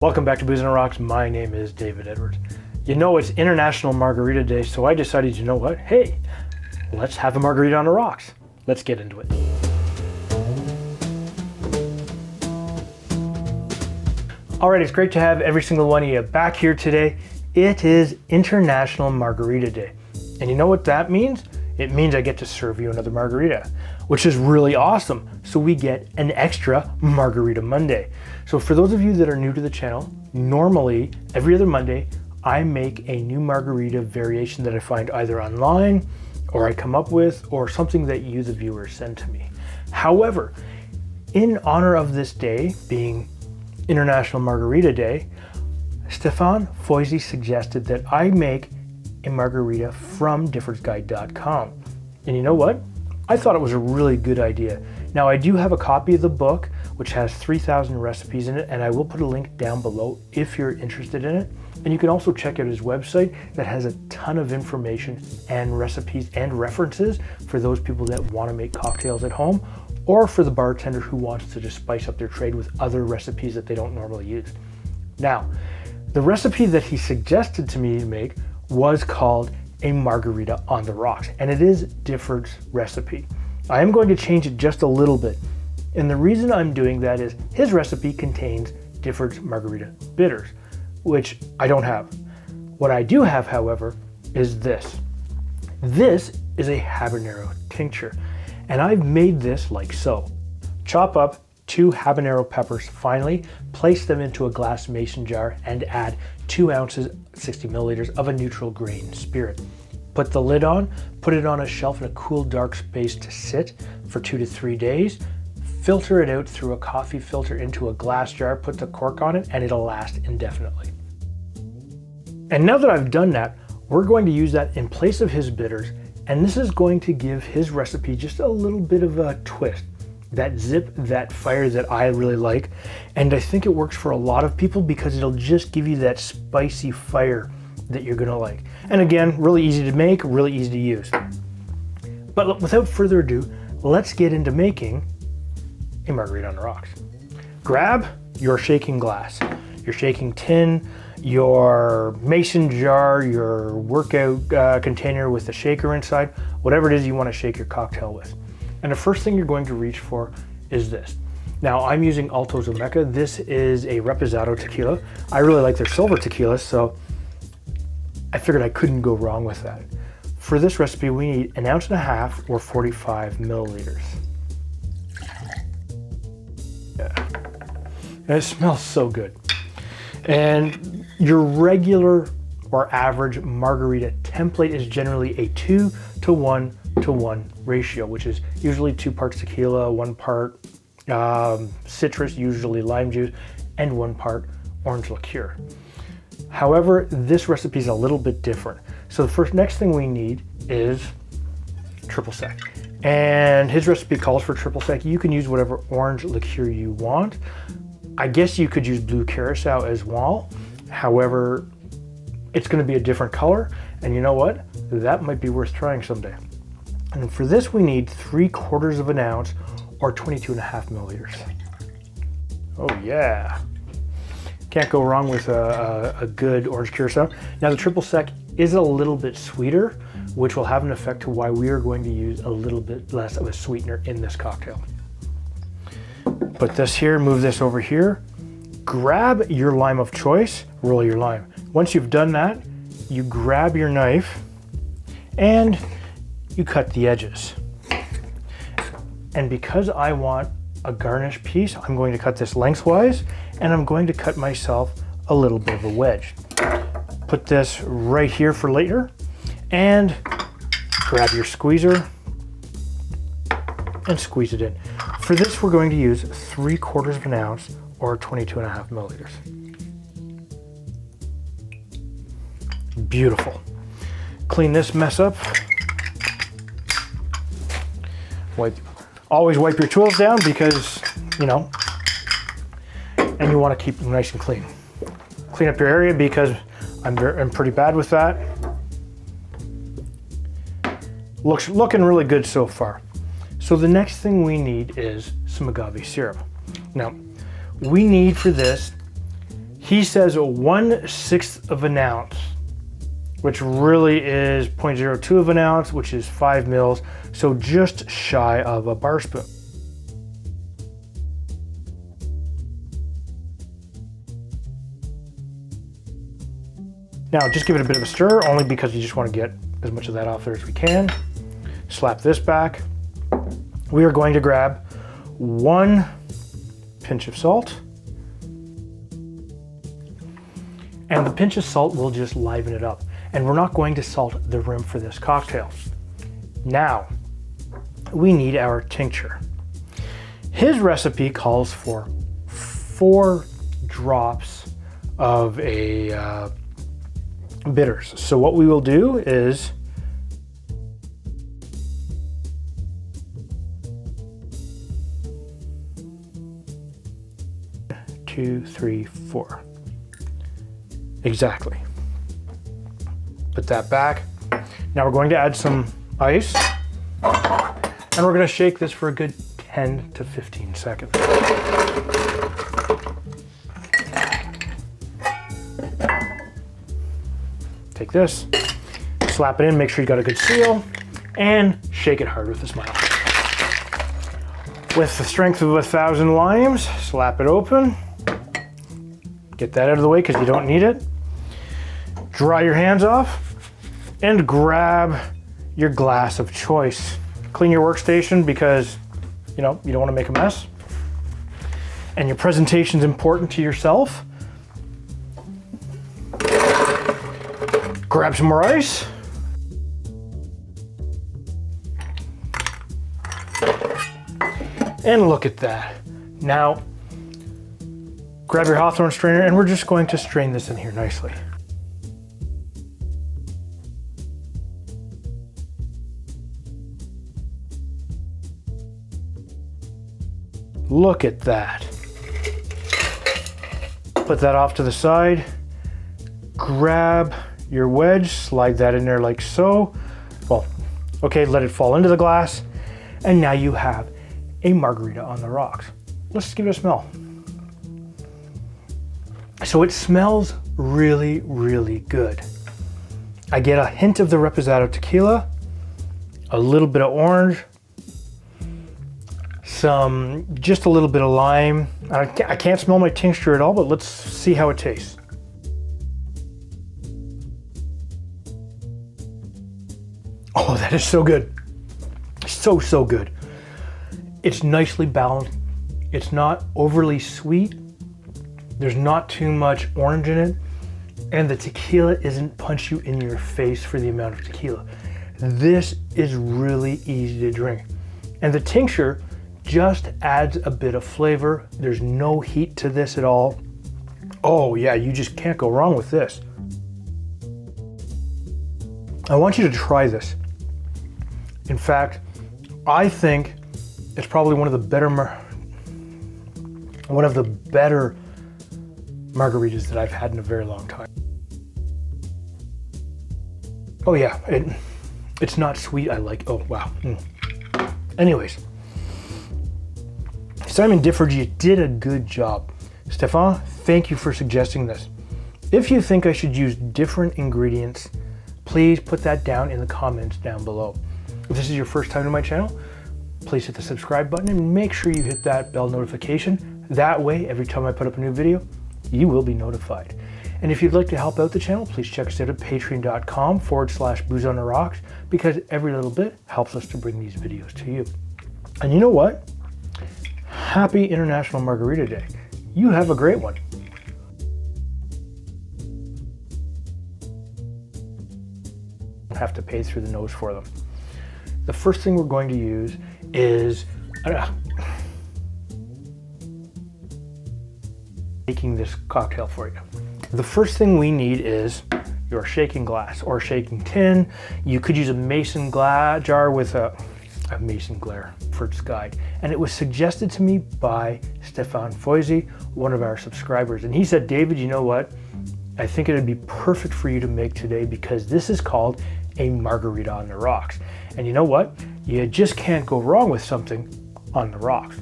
Welcome back to Booze on the Rocks. My name is David Edwards. You know, it's International Margarita Day, so I decided, you know what? Hey, let's have a margarita on the rocks. Let's get into it. All right, it's great to have every single one of you back here today. It is International Margarita Day. And you know what that means? It means I get to serve you another margarita, which is really awesome. So we get an extra Margarita Monday. So for those of you that are new to the channel, normally every other Monday, I make a new margarita variation that I find either online or I come up with or something that you, the viewers, send to me. However, in honor of this day being International Margarita Day, Stefan Foisy suggested that I make a margarita from diffordsguide.com. And you know what? I thought it was a really good idea. Now I do have a copy of the book, which has 3,000 recipes in it, and I will put a link down below if you're interested in it. And you can also check out his website that has a ton of information and recipes and references for those people that want to make cocktails at home, or for the bartender who wants to just spice up their trade with other recipes that they don't normally use. Now, the recipe that he suggested to me to make was called a Margarita on the Rocks, and it is Difford's Recipe. I am going to change it just a little bit, and the reason I'm doing that is his recipe contains Difford's Margarita bitters, which I don't have. What I do have, however, is this. This is a Habanero Tincture, and I've made this like so. Chop up 2 habanero peppers finely, place them into a glass mason jar, and add 2 ounces, 60 milliliters of a neutral grain spirit. Put the lid on, put it on a shelf in a cool, dark space to sit for 2 to 3 days. Filter it out through a coffee filter into a glass jar, put the cork on it, and it'll last indefinitely. And now that I've done that, we're going to use that in place of his bitters, and this is going to give his recipe just a little bit of a twist. That zip, that fire that I really like. And I think it works for a lot of people because it'll just give you that spicy fire that you're gonna like. And again, really easy to make, really easy to use. But without further ado, let's get into making a Margarita on the Rocks. Grab your shaking glass, your shaking tin, your mason jar, your workout container with a shaker inside, whatever it is you wanna shake your cocktail with. And the first thing you're going to reach for is this. Now I'm using Altos Olmeca. This is a Reposado Tequila. I really like their silver tequila, so I figured I couldn't go wrong with that. For this recipe, we need 1.5 ounces or 45 milliliters. Yeah. And it smells so good. And your regular or average margarita template is generally a 2:1:1 ratio, which is usually 2 parts tequila, 1 part citrus, usually lime juice, and 1 part orange liqueur. However, this recipe is a little bit different. So the next thing we need is triple sec. And his recipe calls for triple sec. You can use whatever orange liqueur you want. I guess you could use blue curacao as well. However, it's going to be a different color. And you know what? That might be worth trying someday. And for this, we need 3/4 ounce or 22.5 milliliters. Oh yeah. Can't go wrong with a good orange curacao. Now the triple sec is a little bit sweeter, which will have an effect to why we are going to use a little bit less of a sweetener in this cocktail. Put this here, move this over here. Grab your lime of choice, roll your lime. Once you've done that, you grab your knife and you cut the edges. And because I want a garnish piece, I'm going to cut this lengthwise, and I'm going to cut myself a little bit of a wedge. Put this right here for later, and grab your squeezer and squeeze it in. For this, we're going to use 3/4 ounce or 22.5 milliliters. Beautiful. Clean this mess up. Always wipe your tools down because, you know, and you want to keep them nice and clean. Clean up your area because I'm pretty bad with that. Looking really good so far. So the next thing we need is some agave syrup. Now, we need for this, He says 1/6 of an ounce, which really is 0.02 of an ounce, which is 5 mils, so just shy of a bar spoon. Now just give it a bit of a stir, only because you just want to get as much of that off there as we can. Slap this back. We are going to grab 1 pinch of salt. And the pinch of salt will just liven it up. And we're not going to salt the rim for this cocktail. Now, we need our tincture. His recipe calls for 4 drops of a bitters. So what we will do is two, three, 4. Exactly. Put that back. Now we're going to add some ice, and we're going to shake this for a good 10 to 15 seconds. Take this, slap it in, make sure you got a good seal, and shake it hard with a smile. With the strength of 1,000 limes, slap it open. Get that out of the way because you don't need it. Dry your hands off and grab your glass of choice. Clean your workstation because you don't want to make a mess. And your presentation is important to yourself. Grab some more ice. And look at that. Now, grab your Hawthorne strainer and we're just going to strain this in here nicely. Look at that. Put that off to the side. Grab your wedge, slide that in there like so. Well, okay, let it fall into the glass. And now you have a Margarita on the rocks. Let's just give it a smell. So it smells really, really good. I get a hint of the Reposado Tequila, a little bit of orange, just a little bit of lime. I can't smell my tincture at all, but let's see how it tastes. Oh, that is so good. So good. It's nicely balanced. It's not overly sweet. There's not too much orange in it. And the tequila isn't punch you in your face for the amount of tequila. This is really easy to drink. And the tincture just adds a bit of flavor. There's no heat to this at all. Oh yeah, you just can't go wrong with this. I want you to try this. In fact, I think it's probably one of the better margaritas that I've had in a very long time. Oh yeah, it's not sweet. Oh wow. Anyways, Simon Difford, you did a good job. Stefan, thank you for suggesting this. If you think I should use different ingredients, please put that down in the comments down below. If this is your first time to my channel, please hit the subscribe button and make sure you hit that bell notification. That way, every time I put up a new video, you will be notified. And if you'd like to help out the channel, please check us out at patreon.com/Booze on the Rocks, because every little bit helps us to bring these videos to you. And you know what? Happy International Margarita Day. You have a great one. Have to pay through the nose for them. The first thing we're going to use is making this cocktail for you. The first thing we need is your shaking glass or shaking tin. You could use a mason jar with a mason glare for its guide. And it was suggested to me by Stefan Foisy, one of our subscribers. And he said, David, you know what? I think it'd be perfect for you to make today because this is called a Margarita on the rocks. And you know what? You just can't go wrong with something on the rocks.